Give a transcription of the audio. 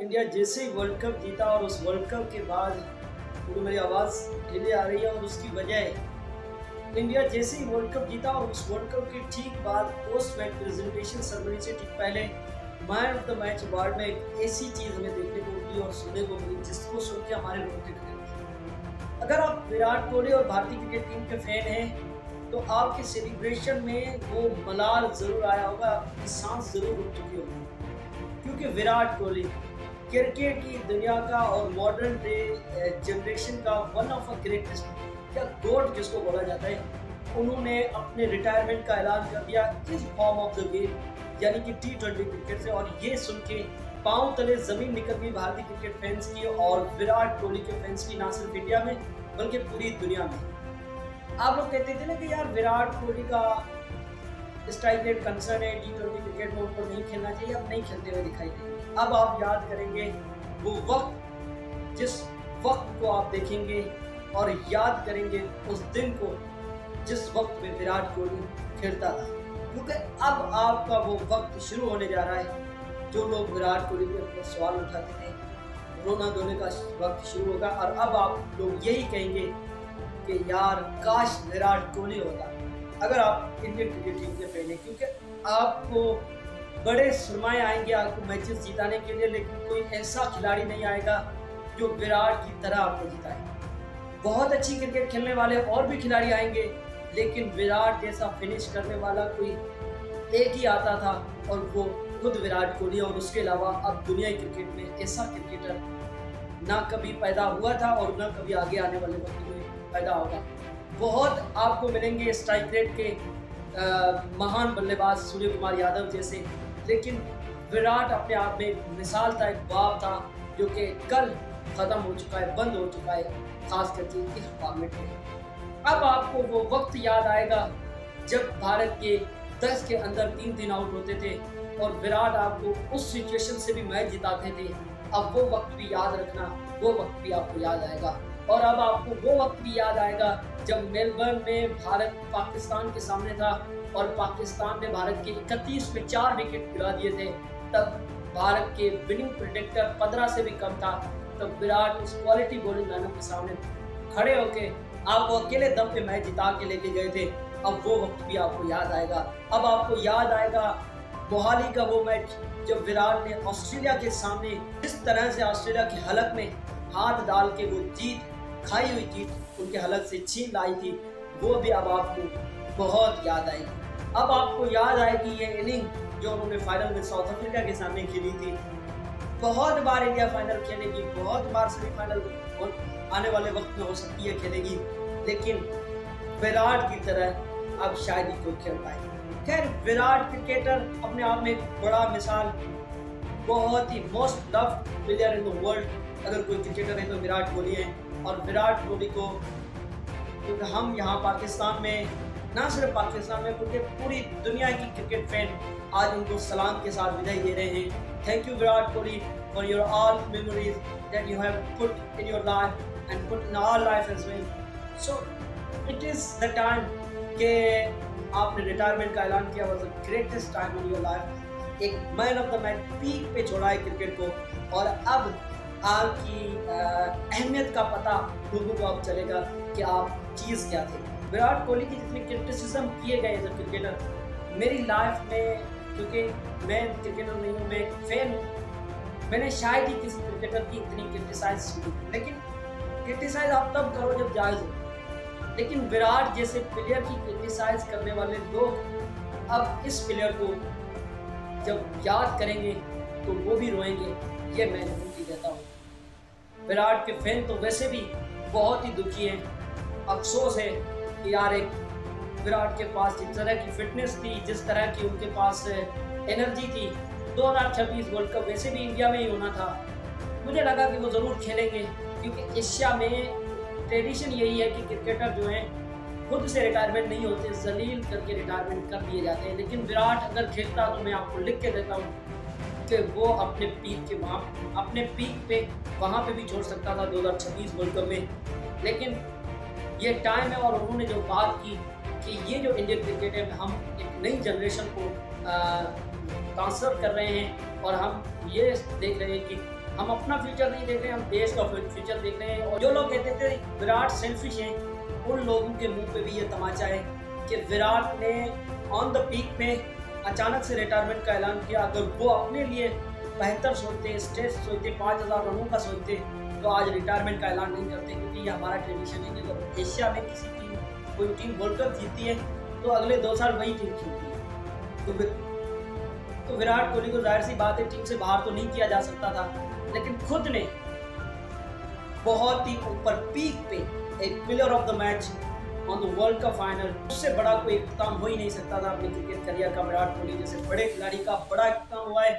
India जैसे ही world cup जीता और उस वर्ल्ड कप के बाद पूरी मेरी आवाज़ ढीली आ रही है और उसकी वजह है इंडिया जैसे ही वर्ल्ड कप जीता और उस वर्ल्ड कप के ठीक बाद पोस्ट मैच प्रेजेंटेशन सेरेमनी से ठीक पहले man of the match award में एक ऐसी चीज़ हमें देखने को मिली और सुनने को मिली जिसको सुन के हमारे रोंगटे खड़े थे। अगर आप विराट कोहली और भारतीय क्रिकेट टीम के फैन हैं तो आपके सेलिब्रेशन में वो मलाल जरूर आया होगा, आपकी सांस जरूर रुक चुकी होगी, क्योंकि विराट कोहली क्रिकेट की दुनिया का और मॉडर्न डे जनरेशन का वन ऑफ अ ग्रेटेस्ट या गोट जिसको बोला जाता है, उन्होंने अपने रिटायरमेंट का ऐलान कर दिया इस फॉर्म ऑफ द गेम यानी कि T20 क्रिकेट से। और ये सुन के पांव तले जमीन निकल गई भारतीय क्रिकेट फैंस की और विराट कोहली के फैंस की, ना सिर्फ इंडिया में बल्कि पूरी दुनिया में। आप लोग कहते थे ना कि यार विराट कोहली का स्ट्राइक रेट कंसर्न है, T20 क्रिकेट में उनको नहीं खेलना चाहिए, अब नहीं खेलते हुए दिखाई देंगे। अब आप याद करेंगे वो वक्त, जिस वक्त को आप देखेंगे और याद करेंगे उस दिन को जिस वक्त में विराट कोहली खेलता था, क्योंकि अब आपका वो वक्त शुरू होने जा रहा है। जो लोग विराट कोहली के ऊपर सवाल उठाते थे, रोना धोने का वक्त शुरू होगा और अब आप लोग यही कहेंगे कि यार काश विराट कोहली होता अगर आप इंडियन क्रिकेट टीम के फैन हैं, क्योंकि आपको बड़े सरमाए आएंगे आपको मैचेस जिताने के लिए, लेकिन कोई ऐसा खिलाड़ी नहीं आएगा जो विराट की तरह आपको जिताए। बहुत अच्छी क्रिकेट खेलने वाले और भी खिलाड़ी आएंगे, लेकिन विराट जैसा फिनिश करने वाला कोई एक ही आता था और वो खुद विराट कोहली। और उसके अलावा अब दुनिया क्रिकेट में ऐसा क्रिकेटर ना कभी पैदा हुआ था और ना कभी आगे आने वाले वक्त में पैदा होगा। बहुत आपको मिलेंगे स्ट्राइक रेट के महान बल्लेबाज सूर्य कुमार यादव जैसे, लेकिन विराट अपने आप में एक मिसाल था, एक बाप था जो कि कल खत्म हो चुका है, बंद हो चुका है, खास करके इस फॉर्मेट में। अब आपको वो वक्त याद आएगा जब भारत के 10 के अंदर 3 आउट होते थे और विराट आपको उस सिचुएशन से भी मैच जिताते थे। अब वो वक्त भी याद रखना, वो वक्त भी आपको याद आएगा। और अब आपको वो वक्त भी याद आएगा जब मेलबर्न में भारत पाकिस्तान के सामने था और पाकिस्तान ने भारत के 31 में 4 विकेट गिरा दिए थे। तब भारत के विनिंग प्रेडिक्टर 15 से भी कम था। तब विराट उस क्वालिटी बॉलिंग लाइनअप के सामने खड़े होके आपको अकेले दम पे मैच जिता के लेके गए थे। अब वो वक्त भी आपको याद आएगा। अब आपको याद आएगा मोहाली का वो मैच जब विराट ने ऑस्ट्रेलिया के सामने जिस तरह से ऑस्ट्रेलिया की हलक में हाथ डाल के वो जीत, खाई हुई जीत उनके हलक से छीन लाई थी, वो भी अब आपको बहुत याद आएगी। अब आपको याद आएगी ये इनिंग जो उन्होंने फाइनल में साउथ अफ्रीका के सामने खेली थी। बहुत बार इंडिया फाइनल खेलेगी, बहुत बार सेमीफाइनल आने वाले वक्त में हो सकती है खेलेगी, लेकिन विराट की तरह अब शायद ही कोई खेल पाए। खैर, विराट क्रिकेटर अपने आप में एक बड़ा मिसाल, बहुत ही most loved player in the world अगर कोई क्रिकेटर है तो विराट कोहली है। और विराट कोहली को क्योंकि हम यहाँ पाकिस्तान में, ना सिर्फ पाकिस्तान में बल्कि पूरी दुनिया की क्रिकेट फैन आज उनको सलाम के साथ विदाई दे रहे हैं। Thank you Virat Kohli for your all memories that you have put in your life and put in our life as well. So it is the time कि आपने रिटायरमेंट का ऐलान किया, was the greatest time in your life. एक man of the match peak पे छोड़ा है cricket को और अब आपकी अहमियत का पता लोगों को अब चलेगा कि आप चीज़ क्या थे। विराट कोहली की जितने क्रिटिसिज्म किए गए एज अ क्रिकेटर मेरी लाइफ में, क्योंकि मैं क्रिकेटर नहीं हूँ, मैं एक फैन हूँ, मैंने शायद ही किसी क्रिकेटर की इतनी क्रिटिसाइज सुनी। लेकिन क्रिटिसाइज आप तब करो जब जायज़ हो, लेकिन विराट जैसे प्लेयर की क्रिटिसाइज करने वाले लोग अब इस प्लेयर को जब याद करेंगे तो वो भी रोएंगे, ये मैं नहीं कहता हूँ। विराट के फैन तो वैसे भी बहुत ही दुखी हैं। अफसोस है कि यार एक विराट के पास जिस तरह की फिटनेस थी, जिस तरह की उनके पास एनर्जी थी, 2026 वर्ल्ड कप वैसे भी इंडिया में ही होना था। मुझे लगा कि वो ज़रूर खेलेंगे, क्योंकि एशिया में ट्रेडिशन यही है कि क्रिकेटर जो हैं खुद से रिटायरमेंट नहीं होते, जलील करके रिटायरमेंट कर दिए जाते हैं। लेकिन विराट अगर खेलता तो मैं आपको लिख के देता हूँ कि वो अपने पीक पे वहाँ पे भी छोड़ सकता था 2026 वर्ल्ड कप में। लेकिन ये टाइम है और उन्होंने जो बात की कि ये जो इंडियन क्रिकेट है, हम एक नई जनरेशन को ट्रांसफर कर रहे हैं और हम ये देख रहे हैं कि हम अपना फ्यूचर नहीं देख रहे, हम देश का फ्यूचर देख रहे हैं। और जो लोग कहते थे विराट सेल्फिश है, उन लोगों के मुंह पे भी ये तमाचा है कि विराट ने ऑन द पीक में अचानक से रिटायरमेंट का ऐलान किया। अगर वो अपने लिए बेहतर सोचते, स्टेट सोचते, 5000 रनों का सोचते, तो आज रिटायरमेंट का ऐलान नहीं करते, क्योंकि ये हमारा ट्रेडिशन है कि अगर एशिया में किसी टीम कोई टीम वर्ल्ड कप जीतती है तो अगले 2 साल वही टीम खेलती है। तो विराट कोहली को जाहिर सी बात है टीम से बाहर तो नहीं किया जा सकता था, लेकिन खुद ने बहुत ही ऊपर पीक पे एक player of the match on the world cup final, उससे बड़ा कोई इख्तिताम हो ही नहीं सकता था अपने क्रिकेट करियर का। विराट कोहली जैसे बड़े खिलाड़ी का बड़ा इख्तिताम हुआ है।